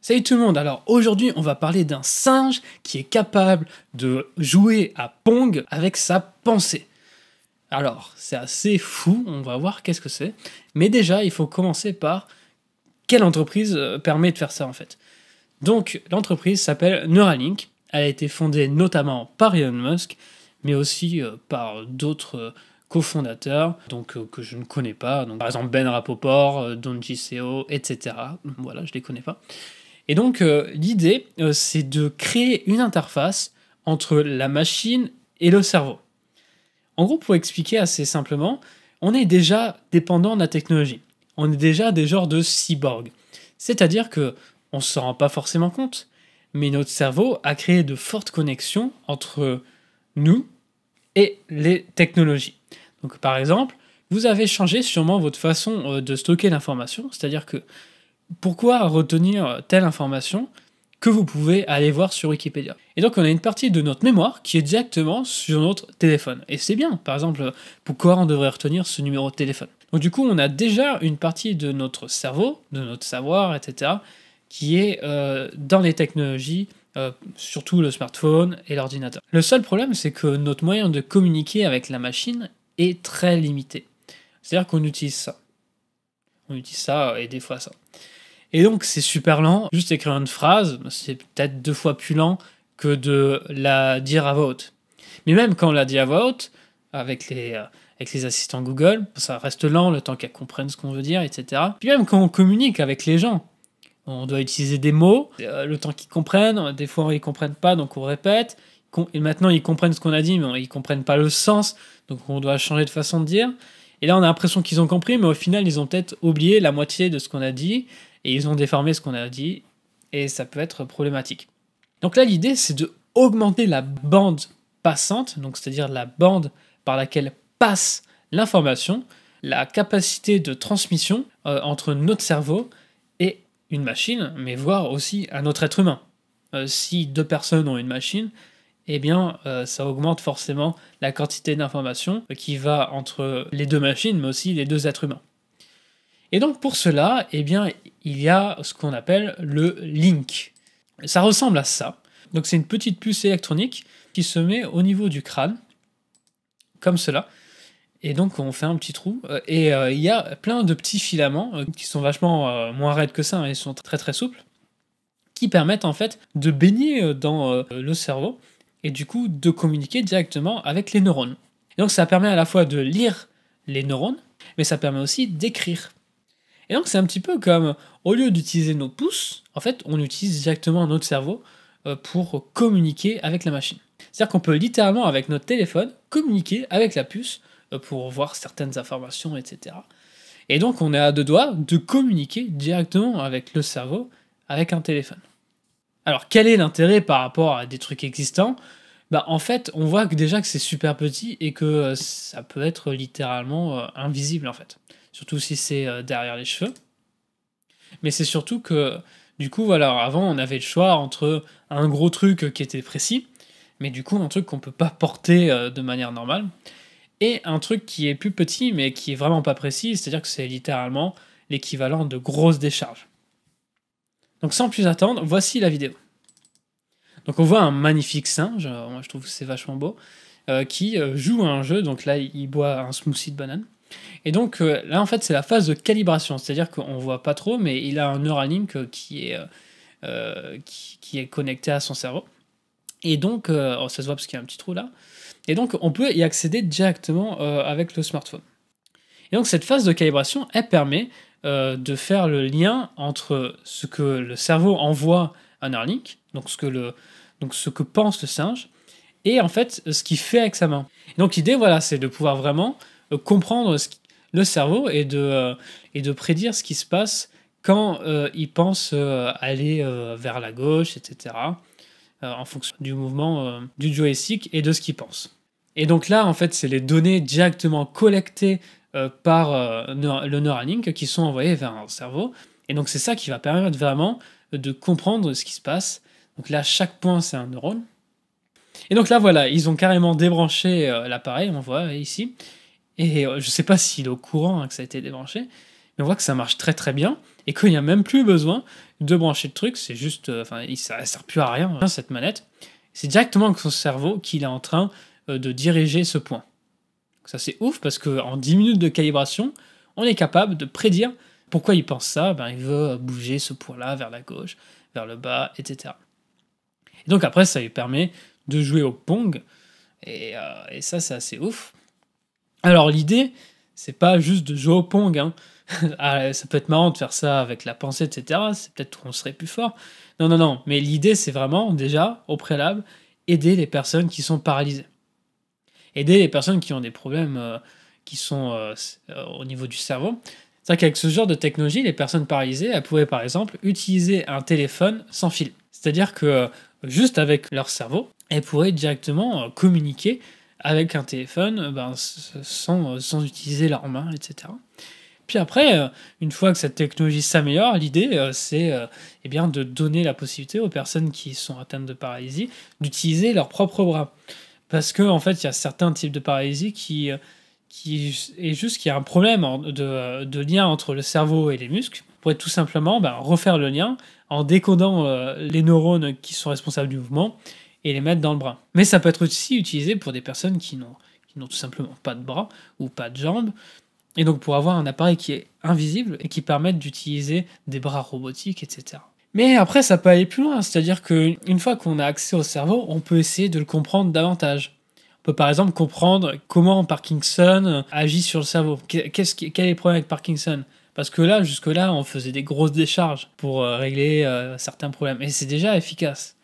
Salut tout le monde, alors aujourd'hui on va parler d'un singe qui est capable de jouer à Pong avec sa pensée. Alors c'est assez fou, on va voir qu'est-ce que c'est, mais déjà il faut commencer par quelle entreprise permet de faire ça en fait. Donc l'entreprise s'appelle Neuralink, elle a été fondée notamment par Elon Musk, mais aussi par d'autres cofondateurs que je ne connais pas, donc, par exemple Ben Rapoport, Don Giseo, etc. Voilà, je les connais pas. Et donc, l'idée, c'est de créer une interface entre la machine et le cerveau. En gros, pour expliquer assez simplement, on est déjà dépendant de la technologie. On est déjà des genres de cyborgs. C'est-à-dire que on ne se rend pas forcément compte, mais notre cerveau a créé de fortes connexions entre nous et les technologies. Donc, par exemple, vous avez changé sûrement votre façon de stocker l'information, c'est-à-dire que pourquoi retenir telle information que vous pouvez aller voir sur Wikipédia. Et donc on a une partie de notre mémoire qui est directement sur notre téléphone. Et c'est bien, par exemple, pourquoi on devrait retenir ce numéro de téléphone. Donc du coup on a déjà une partie de notre cerveau, de notre savoir, etc., qui est dans les technologies, surtout le smartphone et l'ordinateur. Le seul problème, c'est que notre moyen de communiquer avec la machine est très limité. C'est-à-dire qu'on utilise ça. On utilise ça et des fois ça. Et donc c'est super lent, juste écrire une phrase, c'est peut-être 2 fois plus lent que de la dire à voix haute. Mais même quand on la dit à voix haute, avec les assistants Google, ça reste lent le temps qu'elles comprennent ce qu'on veut dire, etc. Puis même quand on communique avec les gens, on doit utiliser des mots, le temps qu'ils comprennent, des fois ils comprennent pas, donc on répète, et maintenant ils comprennent ce qu'on a dit, mais ils comprennent pas le sens, donc on doit changer de façon de dire. Et là on a l'impression qu'ils ont compris, mais au final ils ont peut-être oublié la moitié de ce qu'on a dit, et ils ont déformé ce qu'on a dit, et ça peut être problématique. Donc là, l'idée, c'est de augmenter la bande passante, donc c'est-à-dire la bande par laquelle passe l'information, la capacité de transmission entre notre cerveau et une machine, mais voire aussi un autre être humain. Si 2 personnes ont une machine, eh bien, ça augmente forcément la quantité d'informations qui va entre les 2 machines, mais aussi les 2 êtres humains. Et donc pour cela, eh bien, il y a ce qu'on appelle le link. Ça ressemble à ça. Donc c'est une petite puce électronique qui se met au niveau du crâne, comme cela. Et donc on fait un petit trou. Et il y a plein de petits filaments qui sont vachement moins raides que ça, hein, ils sont très très souples, qui permettent en fait de baigner dans le cerveau et du coup de communiquer directement avec les neurones. Et donc ça permet à la fois de lire les neurones, mais ça permet aussi d'écrire. Et donc c'est un petit peu comme, au lieu d'utiliser nos pouces, en fait, on utilise directement notre cerveau pour communiquer avec la machine. C'est-à-dire qu'on peut littéralement, avec notre téléphone, communiquer avec la puce pour voir certaines informations, etc. Et donc on est à 2 doigts de communiquer directement avec le cerveau, avec un téléphone. Alors quel est l'intérêt par rapport à des trucs existants ? En fait, on voit que déjà que c'est super petit et que ça peut être littéralement invisible en fait. Surtout si c'est derrière les cheveux. Mais c'est surtout que, du coup, voilà, avant on avait le choix entre un gros truc qui était précis, mais du coup un truc qu'on peut pas porter de manière normale, et un truc qui est plus petit mais qui est vraiment pas précis, c'est-à-dire que c'est littéralement l'équivalent de grosses décharges. Donc sans plus attendre, voici la vidéo. Donc on voit un magnifique singe, moi je trouve que c'est vachement beau, qui joue à un jeu, donc là il boit un smoothie de banane. Et donc là en fait c'est la phase de calibration, c'est-à-dire qu'on voit pas trop, mais il a un Neuralink qui est connecté à son cerveau. Et donc, ça se voit parce qu'il y a un petit trou là, et donc on peut y accéder directement avec le smartphone. Et donc cette phase de calibration, elle permet de faire le lien entre ce que le cerveau envoie à Neuralink, donc ce que pense le singe, et en fait ce qu'il fait avec sa main. Et donc l'idée, voilà, c'est de pouvoir vraiment comprendre le cerveau et de prédire ce qui se passe quand il pense aller vers la gauche, etc., en fonction du mouvement du joystick et de ce qu'il pense. Et donc là, en fait, c'est les données directement collectées par le Neuralink qui sont envoyées vers un cerveau. Et donc c'est ça qui va permettre vraiment de comprendre ce qui se passe. Donc là, chaque point, c'est un neurone. Et donc là, voilà, ils ont carrément débranché l'appareil, on voit ici. Et je sais pas s'il est au courant que ça a été débranché, mais on voit que ça marche très très bien, et qu'il n'y a même plus besoin de brancher le truc, c'est juste, enfin, ça sert plus à rien, cette manette. C'est directement avec son cerveau qu'il est en train de diriger ce point. Donc ça c'est ouf parce qu'en 10 minutes de calibration, on est capable de prédire pourquoi il pense ça. Ben, il veut bouger ce point-là vers la gauche, vers le bas, etc. Et donc après, ça lui permet de jouer au Pong, et ça c'est assez ouf. Alors l'idée, c'est pas juste de jouer au Pong, hein. Ah, ça peut être marrant de faire ça avec la pensée, etc. C'est peut-être qu'on serait plus fort. Non, non, non. Mais l'idée, c'est vraiment, déjà, au préalable, aider les personnes qui sont paralysées. Aider les personnes qui ont des problèmes qui sont au niveau du cerveau. C'est vrai qu'avec ce genre de technologie, les personnes paralysées, elles pourraient par exemple utiliser un téléphone sans fil. C'est-à-dire que juste avec leur cerveau, elles pourraient directement communiquer avec un téléphone sans utiliser leurs mains, etc. Puis après, une fois que cette technologie s'améliore, l'idée, c'est eh bien, de donner la possibilité aux personnes qui sont atteintes de paralysie d'utiliser leurs propres bras. Parce qu'en fait, il y a certains types de paralysie qui est juste qu'il y a un problème de lien entre le cerveau et les muscles. On pourrait tout simplement refaire le lien en décodant les neurones qui sont responsables du mouvement et les mettre dans le bras. Mais ça peut être aussi utilisé pour des personnes qui n'ont tout simplement pas de bras ou pas de jambes, et donc pour avoir un appareil qui est invisible et qui permette d'utiliser des bras robotiques, etc. Mais après, ça peut aller plus loin, c'est-à-dire qu'une fois qu'on a accès au cerveau, on peut essayer de le comprendre davantage. On peut par exemple comprendre comment Parkinson agit sur le cerveau. Quel est le problème avec Parkinson? Parce que là, jusque-là, on faisait des grosses décharges pour régler certains problèmes, et c'est déjà efficace.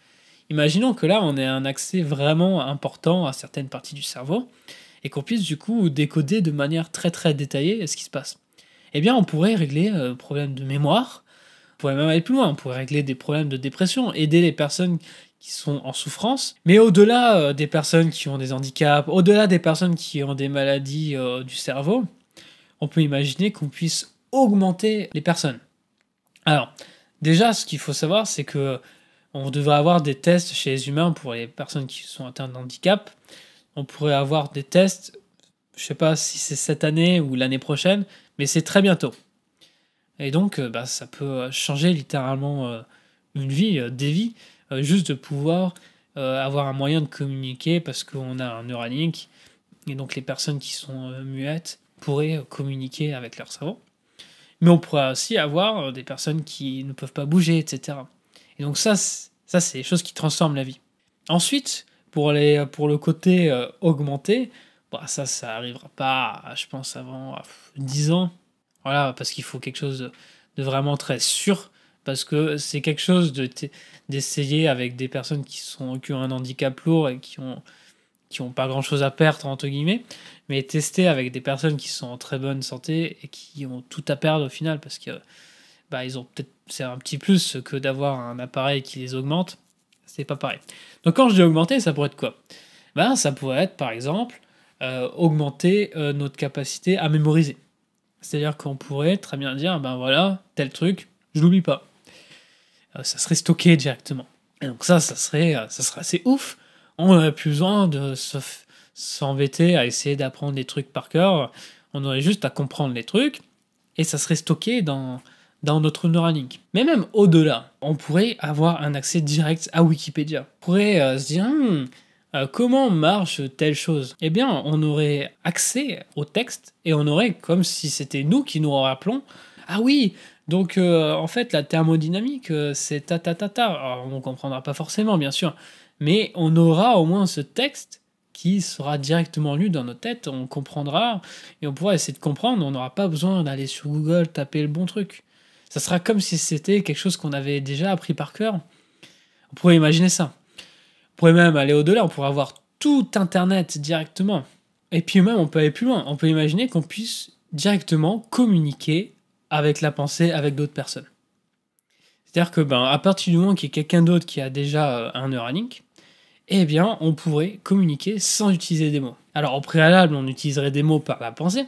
Imaginons que là, on ait un accès vraiment important à certaines parties du cerveau, et qu'on puisse du coup décoder de manière très très détaillée ce qui se passe. Eh bien, on pourrait régler problèmes de mémoire, on pourrait même aller plus loin, on pourrait régler des problèmes de dépression, aider les personnes qui sont en souffrance, mais au-delà des personnes qui ont des handicaps, au-delà des personnes qui ont des maladies du cerveau, on peut imaginer qu'on puisse augmenter les personnes. Alors, déjà, ce qu'il faut savoir, c'est que on devrait avoir des tests chez les humains pour les personnes qui sont atteintes de handicap. On pourrait avoir des tests, je sais pas si c'est cette année ou l'année prochaine, mais c'est très bientôt. Et donc, ça peut changer littéralement une vie, des vies, juste de pouvoir avoir un moyen de communiquer parce qu'on a un Neuralink, et donc les personnes qui sont muettes pourraient communiquer avec leur cerveau. Mais on pourrait aussi avoir des personnes qui ne peuvent pas bouger, etc. Et donc ça c'est des choses qui transforment la vie. Ensuite, pour le côté augmenté, ça arrivera pas, je pense, avant 10 ans. Voilà, parce qu'il faut quelque chose de vraiment très sûr, parce que c'est quelque chose d'essayer avec des personnes qui ont un handicap lourd et qui ont pas grand chose à perdre, entre guillemets, mais tester avec des personnes qui sont en très bonne santé et qui ont tout à perdre au final, parce que ils ont peut-être, c'est un petit plus que d'avoir un appareil qui les augmente, c'est pas pareil. Donc quand je dis augmenter, ça pourrait être quoi? Ça pourrait être par exemple augmenter notre capacité à mémoriser. C'est-à-dire qu'on pourrait très bien dire, voilà, tel truc, je l'oublie pas. Ça serait stocké directement. Et donc ça serait assez ouf. On n'aurait plus besoin de s'embêter à essayer d'apprendre des trucs par cœur. On aurait juste à comprendre les trucs, et ça serait stocké dans notre Neuralink. Mais même au-delà, on pourrait avoir un accès direct à Wikipédia. On pourrait se dire, comment marche telle chose? Eh bien, on aurait accès au texte, et on aurait, comme si c'était nous qui nous rappelons, ah oui, donc en fait la thermodynamique c'est ta. Alors, on ne comprendra pas forcément, bien sûr, mais on aura au moins ce texte qui sera directement lu dans nos têtes, on comprendra, et on pourra essayer de comprendre, on n'aura pas besoin d'aller sur Google taper le bon truc. Ça sera comme si c'était quelque chose qu'on avait déjà appris par cœur. On pourrait imaginer ça. On pourrait même aller au-delà, on pourrait avoir tout Internet directement. Et puis même, on peut aller plus loin. On peut imaginer qu'on puisse directement communiquer avec la pensée avec d'autres personnes. C'est-à-dire que à partir du moment qu'il y a quelqu'un d'autre qui a déjà un Neuralink, eh bien, on pourrait communiquer sans utiliser des mots. Alors, au préalable, on utiliserait des mots par la pensée,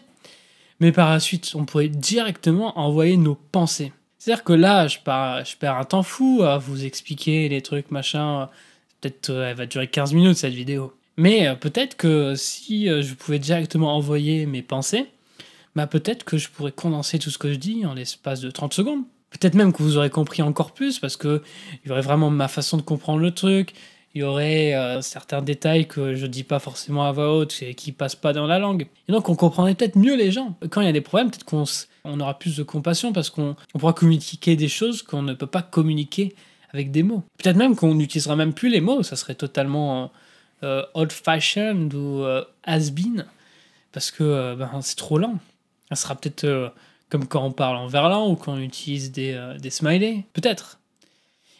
mais par la suite, on pourrait directement envoyer nos pensées. C'est-à-dire que là, je perds un temps fou à vous expliquer les trucs, machin. Peut-être elle va durer 15 minutes, cette vidéo. Mais peut-être que si je pouvais directement envoyer mes pensées, peut-être que je pourrais condenser tout ce que je dis en l'espace de 30 secondes, Peut-être même que vous aurez compris encore plus parce que il y aurait vraiment ma façon de comprendre le truc. Il y aurait certains détails que je dis pas forcément à voix haute et qui passent pas dans la langue. Et donc on comprendrait peut-être mieux les gens. Quand il y a des problèmes, peut-être on aura plus de compassion parce qu'on pourra communiquer des choses qu'on ne peut pas communiquer avec des mots. Peut-être même qu'on n'utilisera même plus les mots. Ça serait totalement old-fashioned ou has-been parce que c'est trop lent. Ça sera peut-être comme quand on parle en verlan ou quand on utilise des smileys, peut-être.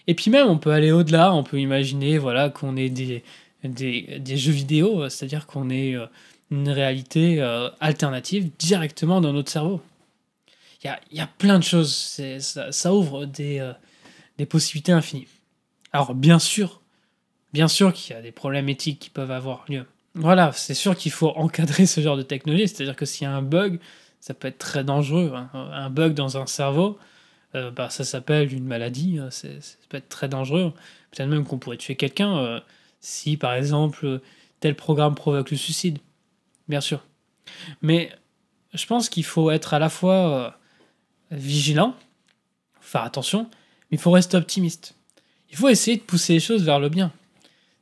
Et puis même, on peut aller au-delà, on peut imaginer voilà, qu'on ait des jeux vidéo, c'est-à-dire qu'on ait une réalité alternative directement dans notre cerveau. Il y a plein de choses, ça ouvre des possibilités infinies. Alors bien sûr qu'il y a des problèmes éthiques qui peuvent avoir lieu. Voilà, c'est sûr qu'il faut encadrer ce genre de technologie, c'est-à-dire que s'il y a un bug, ça peut être très dangereux. Hein. Un bug dans un cerveau, ça s'appelle une maladie, ça peut être très dangereux. Peut-être même qu'on pourrait tuer quelqu'un si, par exemple, tel programme provoque le suicide. Bien sûr. Mais je pense qu'il faut être à la fois vigilant, faire attention, mais il faut rester optimiste. Il faut essayer de pousser les choses vers le bien.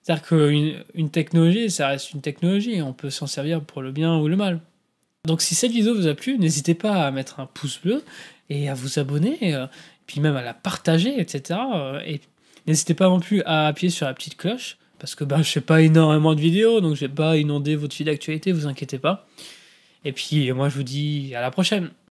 C'est-à-dire qu'une technologie, ça reste une technologie, on peut s'en servir pour le bien ou le mal. Donc si cette vidéo vous a plu, n'hésitez pas à mettre un pouce bleu et à vous abonner, puis même à la partager, etc. Et n'hésitez pas non plus à appuyer sur la petite cloche, parce que je fais pas énormément de vidéos, donc je vais pas inonder votre feed d'actualité, vous inquiétez pas. Et puis moi je vous dis à la prochaine.